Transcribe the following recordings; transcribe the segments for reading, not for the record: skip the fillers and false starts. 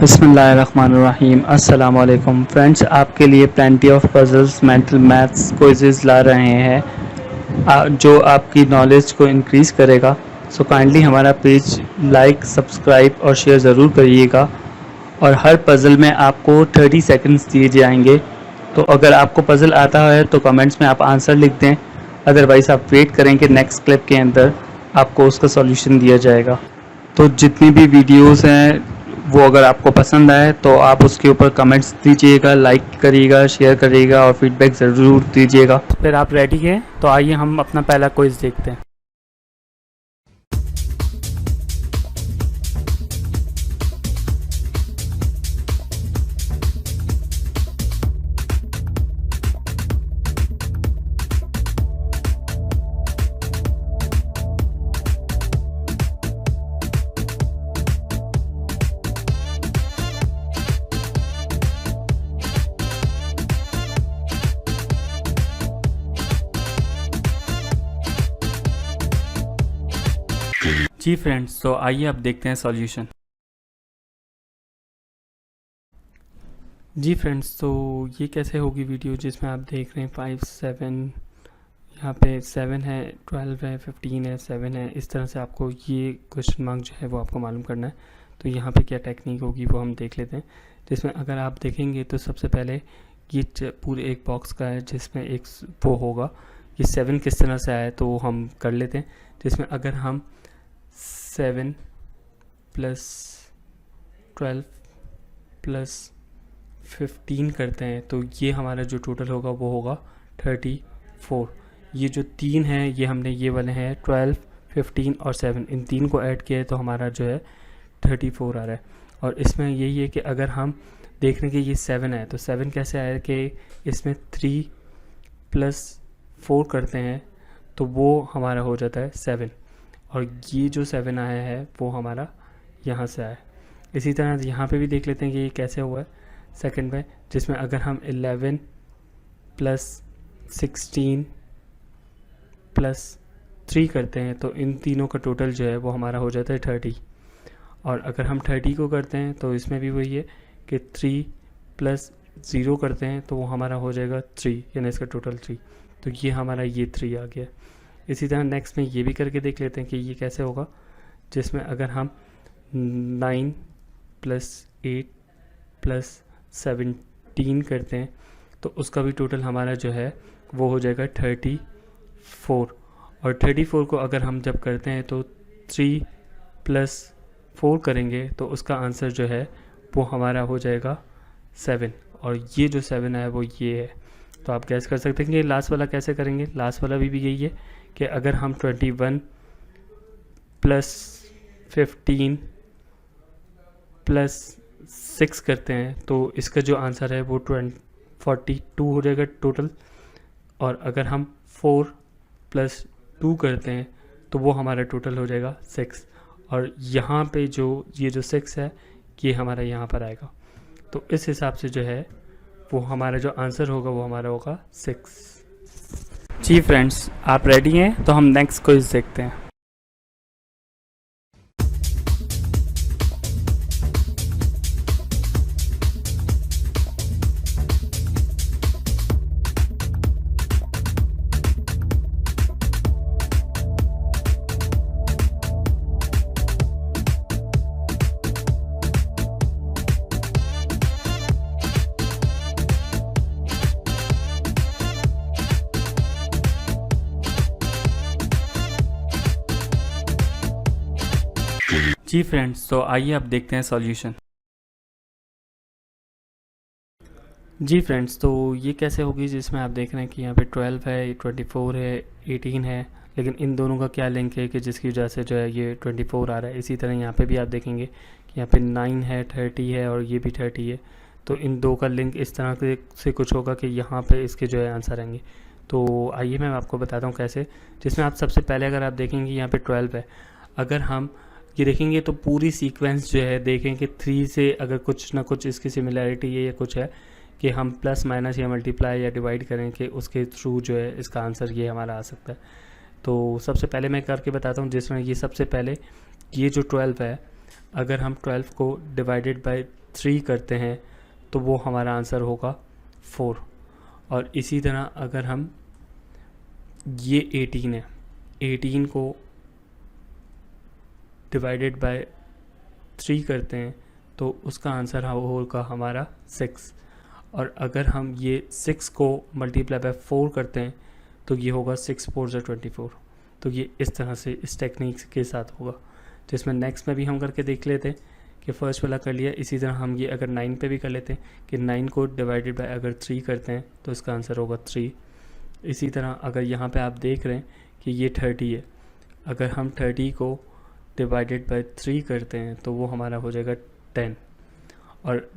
बिस्मिल्लाहिर्रहमानिर्रहीम। अस्सलाम वालेकुम फ्रेंड्स, आपके लिए plenty of puzzles mental maths quizzes ला रहे हैं जो आपकी नॉलेज को इंक्रीज़ करेगा। सो काइंडली हमारा पेज लाइक, सब्सक्राइब और शेयर ज़रूर करिएगा। और हर पज़ल में आपको 30 सेकंड्स दिए जाएंगे। तो अगर आपको पज़ल आता है तो कमेंट्स में आप आंसर लिख दें, अदरवाइज़ आप वेट करें कि नेक्स्ट क्लिप के अंदर आपको उसका सॉल्यूशन दिया जाएगा। तो जितनी भी वीडियोस हैं वो अगर आपको पसंद आए तो आप उसके ऊपर कमेंट्स दीजिएगा, लाइक करिएगा, शेयर करिएगा और फीडबैक ज़रूर दीजिएगा। फिर आप रेडी हैं तो आइए हम अपना पहला क्विज़ देखते हैं। जी फ्रेंड्स, तो आइए अब देखते हैं सॉल्यूशन। जी फ्रेंड्स, तो ये कैसे होगी वीडियो जिसमें आप देख रहे हैं 5, 7, यहाँ पे 7 है, 12 है, 15 है, 7 है। इस तरह से आपको ये क्वेश्चन मार्क जो है वो आपको मालूम करना है। तो यहाँ पे क्या टेक्निक होगी वो हम देख लेते हैं। जिसमें अगर आप देखेंगे तो सबसे पहले ये पूरे एक बॉक्स का है जिसमें एक वो होगा। ये 7 किस तरह से आया तो हम कर लेते हैं। जिसमें अगर हम 7 प्लस 12 प्लस 15 करते हैं तो ये हमारा जो टोटल होगा वो होगा 34। ये जो 3 है ये हमने ये वाले हैं 12, 15 और 7, इन 3 को ऐड किया है तो हमारा जो है 34 आ रहा है। और इसमें यही है कि अगर हम देख रहे हैं कि ये 7 है तो 7 कैसे आया कि इसमें 3 प्लस 4 करते हैं तो वो हमारा हो जाता है 7। और ये जो 7 आया है वो हमारा यहाँ से आया। इसी तरह यहाँ पे भी देख लेते हैं कि ये कैसे हुआ है सेकंड में। जिसमें अगर हम 11 प्लस 16 प्लस 3 करते हैं तो इन तीनों का टोटल जो है वो हमारा हो जाता है 30। और अगर हम 30 को करते हैं तो इसमें भी वही है कि 3 प्लस 0 करते हैं तो वो हमारा हो जाएगा 3, यानी इसका टोटल 3। तो ये हमारा ये 3 आ गया। इसी तरह नेक्स्ट में ये भी करके देख लेते हैं कि ये कैसे होगा। जिसमें अगर हम 9 प्लस 8 प्लस 17 करते हैं तो उसका भी टोटल हमारा जो है वो हो जाएगा 34। और 34 को अगर हम जब करते हैं तो 3 प्लस 4 करेंगे तो उसका आंसर जो है वो हमारा हो जाएगा 7। और ये जो 7 है वो ये है। तो आप गैस कर सकते हैं कि लास्ट वाला कैसे करेंगे। लास्ट वाला भी यही है कि अगर हम 21 प्लस 15 प्लस 6 करते हैं तो इसका जो आंसर है वो 42 हो जाएगा टोटल। और अगर हम 4 प्लस 2 करते हैं तो वो हमारा टोटल हो जाएगा 6। और यहाँ पे जो ये जो 6 है ये हमारा यहाँ पर आएगा। तो इस हिसाब से जो है वो हमारा जो आंसर होगा वो हमारा होगा 6। जी फ्रेंड्स, आप रेडी हैं तो हम नेक्स्ट क्विज देखते हैं। जी फ्रेंड्स, तो आइए अब देखते हैं सॉल्यूशन। जी फ्रेंड्स, तो ये कैसे होगी जिसमें आप देख रहे हैं कि यहाँ पे 12 है, 24 है, 18 है, लेकिन इन दोनों का क्या लिंक है कि जिसकी वजह से जो है ये 24 आ रहा है। इसी तरह यहाँ पे भी आप देखेंगे कि यहाँ पे 9 है, 30 है और ये भी 30 है। तो इन दो का लिंक इस तरह से कुछ होगा कि यहाँ पे इसके जो है आंसर आएंगे। तो आइए मैं आपको बताता हूँ कैसे। जिसमें आप सबसे पहले अगर आप देखेंगे यहाँ पे 12 है, अगर हम ये देखेंगे तो पूरी सीक्वेंस जो है देखेंगे 3 से अगर कुछ ना कुछ इसकी सिमिलैरिटी है या कुछ है कि हम प्लस माइनस या मल्टीप्लाई या डिवाइड करें कि उसके थ्रू जो है इसका आंसर ये हमारा आ सकता है। तो सबसे पहले मैं करके बताता हूँ। जिसमें ये सबसे पहले ये जो 12 है, अगर हम 12 को डिवाइडेड बाय 3 करते हैं तो वो हमारा आंसर होगा 4। और इसी तरह अगर हम ये 18 है, 18 को डिवाइडेड बाय 3 करते हैं तो उसका आंसर होगा हमारा 6। और अगर हम ये 6 को मल्टीप्लाई बाय 4 करते हैं तो ये होगा 6 4 = 24। तो ये इस तरह से इस टेक्निक के साथ होगा। तो इसमें नेक्स्ट में भी हम करके देख लेते हैं कि फर्स्ट वाला कर लिया। इसी तरह हम ये अगर 9 पे भी कर लेते हैं कि 9 को डिवाइडेड बाय अगर 3 करते हैं तो इसका आंसर होगा 3। इसी तरह अगर यहाँ पे आप देख रहे हैं कि ये 30 है, अगर हम 30 को डिवाइडेड बाय 3 करते हैं तो वो हमारा हो जाएगा 10। और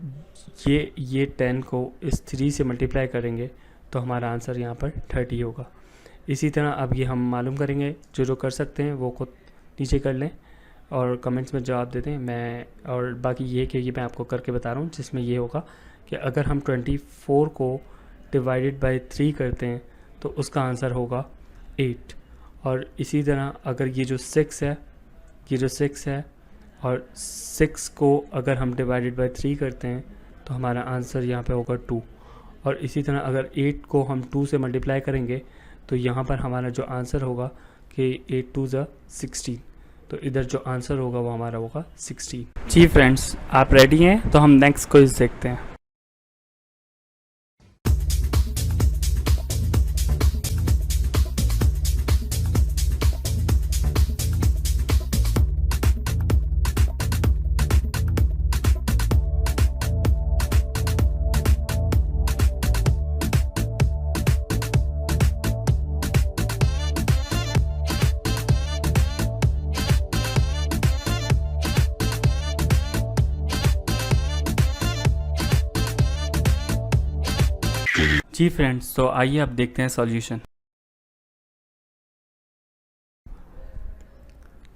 ये 10 को इस 3 से मल्टीप्लाई करेंगे तो हमारा आंसर यहाँ पर 30 होगा। इसी तरह अब ये हम मालूम करेंगे, जो कर सकते हैं वो खुद नीचे कर लें और कमेंट्स में जवाब दे दें। मैं और बाकी ये कि ये मैं आपको करके बता रहा हूँ, जिसमें ये होगा कि अगर हम 24 को डिवाइडेड बाय 3 करते हैं तो उसका आंसर होगा 8। और इसी तरह अगर ये जो 6 है और 6 को अगर हम डिवाइडेड बाय 3 करते हैं तो हमारा आंसर यहाँ पे होगा 2। और इसी तरह अगर 8 को हम 2 से मल्टीप्लाई करेंगे तो यहाँ पर हमारा जो आंसर होगा कि 8 2 = 16। तो इधर जो आंसर होगा वो हमारा होगा 16। जी फ्रेंड्स, आप रेडी हैं? तो हम नेक्स्ट क्विज देखते हैं। जी फ्रेंड्स, तो आइए अब देखते हैं सॉल्यूशन।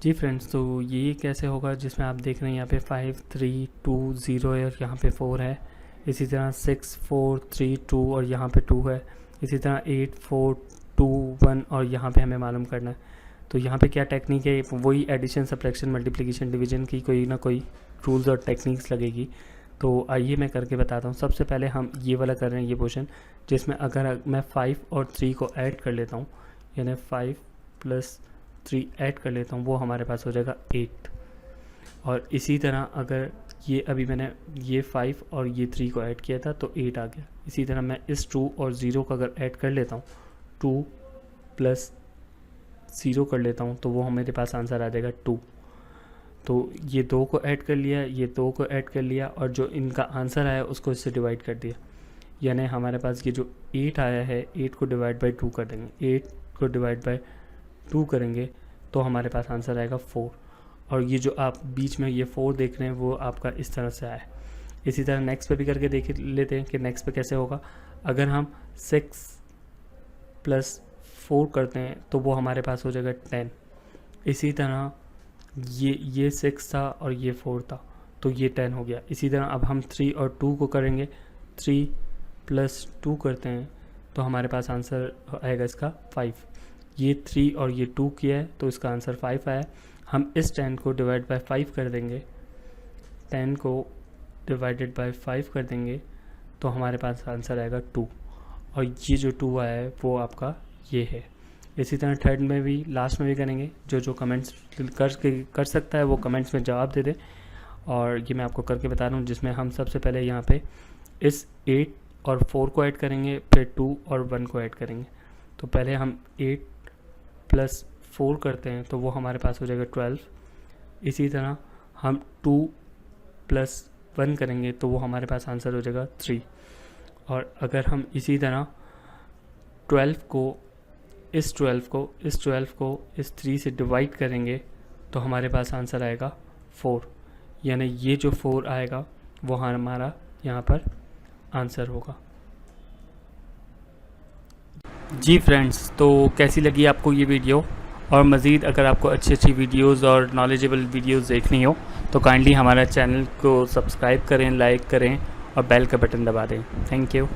जी फ्रेंड्स, तो ये कैसे होगा, जिसमें आप देख रहे हैं यहाँ पे 5 3 2 0 है और यहाँ पे 4 है। इसी तरह 6 4 3 2 और यहाँ पे 2 है। इसी तरह 8 4 2 1 और यहाँ पे हमें मालूम करना है। तो यहाँ पे क्या टेक्निक है, वही एडिशन सब्ट्रैक्शन मल्टीप्लिकेशन डिवीजन की कोई ना कोई रूल्स और टेक्निक्स लगेगी। तो आइए मैं करके बताता हूँ। सबसे पहले हम ये वाला कर रहे हैं, ये पोर्शन, जिसमें अगर मैं 5 और 3 को ऐड कर लेता हूँ, यानी 5 + 3 ऐड कर लेता हूँ, वो हमारे पास हो जाएगा 8। और इसी तरह अगर ये अभी मैंने ये 5 और ये 3 को ऐड किया था तो 8 आ गया। इसी तरह मैं इस 2 और 0 को अगर ऐड कर लेता हूँ, 2 + 0 कर लेता हूँ तो वो मेरे पास आंसर आ जाएगा 2। तो ये 2 को ऐड कर लिया, ये 2 को ऐड कर लिया और जो इनका आंसर आया उसको इससे डिवाइड कर दिया। यानी हमारे पास ये जो 8 आया है, 8 को डिवाइड बाय 2 कर देंगे, 8 को डिवाइड बाय 2 करेंगे तो हमारे पास आंसर आएगा 4। और ये जो आप बीच में ये 4 देख रहे हैं वो आपका इस तरह से आया है। इसी तरह नेक्स्ट पे भी करके देख लेते हैं कि नेक्स्ट पे कैसे होगा। अगर हम 6 + 4 करते हैं तो वो हमारे पास हो जाएगा 10। इसी तरह ये 6 था और ये 4 था तो ये 10 हो गया। इसी तरह अब हम 3 और 2 को करेंगे, 3 + 2 करते हैं तो हमारे पास आंसर आएगा इसका 5। ये 3 और ये 2 किया है तो इसका आंसर 5 आया। हम इस 10 को डिवाइड बाय 5 कर देंगे, 10 को डिवाइडेड बाय 5 कर देंगे तो हमारे पास आंसर आएगा 2। और ये जो 2 आया है वो आपका ये है। इसी तरह थर्ड में भी, लास्ट में भी करेंगे। जो कमेंट्स कर सकता है वो कमेंट्स में जवाब दे दे। और ये मैं आपको करके बता रहा हूँ, जिसमें हम सबसे पहले यहाँ पे इस 8 और 4 को ऐड करेंगे, फिर 2 और 1 को ऐड करेंगे। तो पहले हम 8 + 4 करते हैं तो वो हमारे पास हो जाएगा 12। इसी तरह हम 2 + 1 करेंगे तो वो हमारे पास आंसर हो जाएगा 3। और अगर हम इसी तरह 12 को इस 3 से डिवाइड करेंगे तो हमारे पास आंसर आएगा 4। यानी ये जो 4 आएगा वो हमारा यहाँ पर आंसर होगा। जी फ्रेंड्स, तो कैसी लगी आपको ये वीडियो? और मज़ीद अगर आपको अच्छी वीडियोस और नॉलेजेबल वीडियोस देखनी हो तो काइंडली हमारा चैनल को सब्सक्राइब करें, लाइक करें और बेल का बटन दबा दें। Thank you.